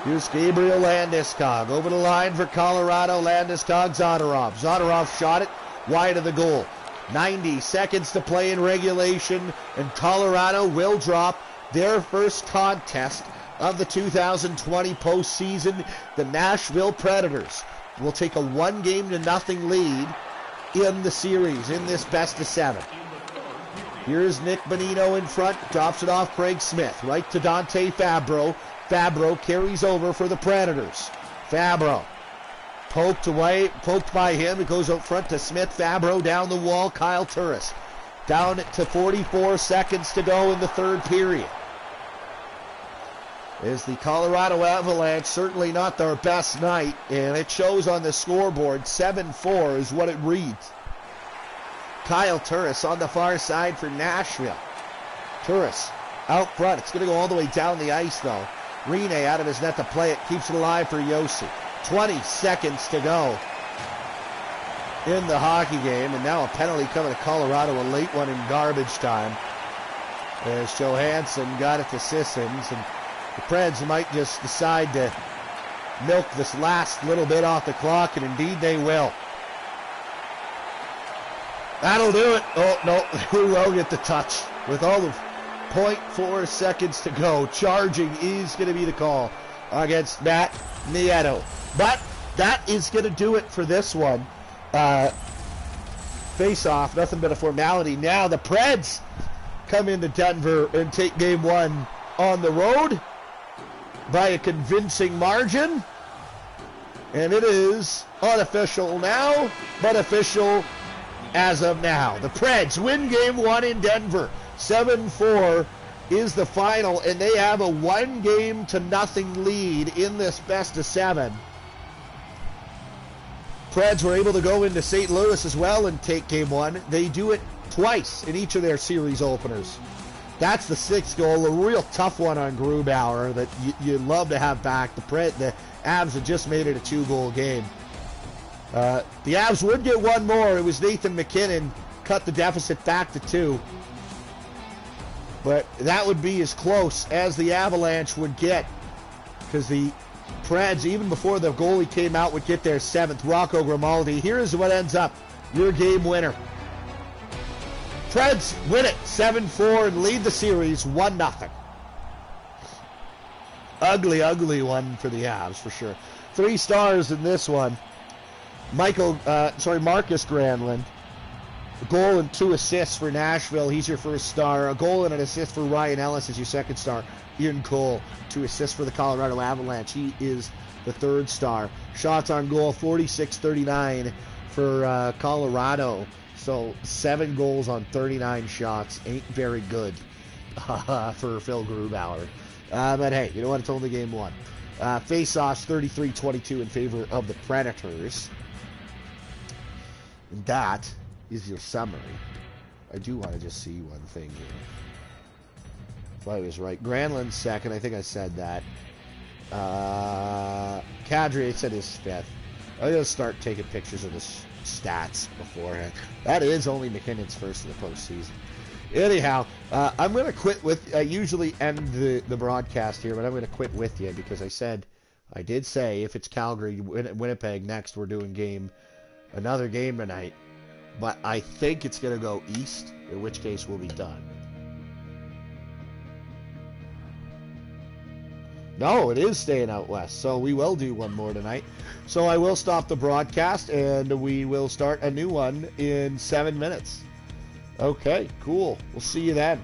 A: Here's Gabriel Landeskog over the line for Colorado. Landeskog, Zadorov. Zadorov shot it wide of the goal. 90 seconds to play in regulation, and Colorado will drop their first contest of the 2020 postseason. The Nashville Predators will take a 1-0 lead in the series, in this best-of-7. Here's Nick Bonino in front, drops it off Craig Smith, right to Dante Fabro. Fabro carries over for the Predators. Fabro poked by him. It goes out front to Smith. Fabro down the wall. Kyle Turris. Down to 44 seconds to go in the third period. Is the Colorado Avalanche certainly not their best night, and it shows on the scoreboard. 7-4 is what it reads. Kyle Turris on the far side for Nashville. Turris out front. It's going to go all the way down the ice, though. Rene out of his net to play it. Keeps it alive for Josi. 20 seconds to go in the hockey game, and now a penalty coming to Colorado, a late one in garbage time, as Johansson got it to Sissons, and the Preds might just decide to milk this last little bit off the clock, and indeed they will. That'll do it. Oh, no, we will get the touch with all of 0.4 seconds to go. Charging is going to be the call against Matt Nieto. But that is going to do it for this one. Face-off, nothing but a formality. Now the Preds come into Denver and take game 1 on the road by a convincing margin. And it is unofficial now, but official as of now. The Preds win game 1 in Denver. 7-4 is the final, and they have a 1-0 lead in this best-of-7. Preds were able to go into St. Louis as well and take game 1. They do it twice in each of their series openers. That's the 6th goal, a real tough one on Grubauer that you'd love to have back. The Avs have just made it a 2-goal game. The Avs would get one more. It was Nathan McKinnon cut the deficit back to 2. But that would be as close as the Avalanche would get, because the Preds, even before the goalie came out, would get their 7th. Rocco Grimaldi. Here's what ends up your game winner. Preds win it 7-4 and lead the series 1-0. Ugly one for the Avs for sure. 3 stars in this one. Marcus Granlund. A goal and 2 assists for Nashville. He's your first star. A goal and an assist for Ryan Ellis is your second star. Ian Cole, 2 assists for the Colorado Avalanche. He is the 3rd star. Shots on goal, 46-39 for Colorado. So 7 goals on 39 shots. Ain't very good for Phil Grubauer. But hey, you know what? It's only game 1. Face-offs, 33-22 in favor of the Predators. And that is your summary. I do want to just see one thing here. If I was right. Granlund's 2nd. I think I said that. Kadri said his 5th. I'm going to start taking pictures of the stats beforehand. That is only McKinnon's 1st in the postseason. Anyhow, I'm going to quit with... I usually end the broadcast here, but I'm going to quit with you because I did say if it's Calgary, Winnipeg next, we're doing another game tonight. But I think it's going to go east, in which case we'll be done. No, it is staying out west. So we will do one more tonight. So I will stop the broadcast and we will start a new one in 7 minutes. Okay, cool. We'll see you then.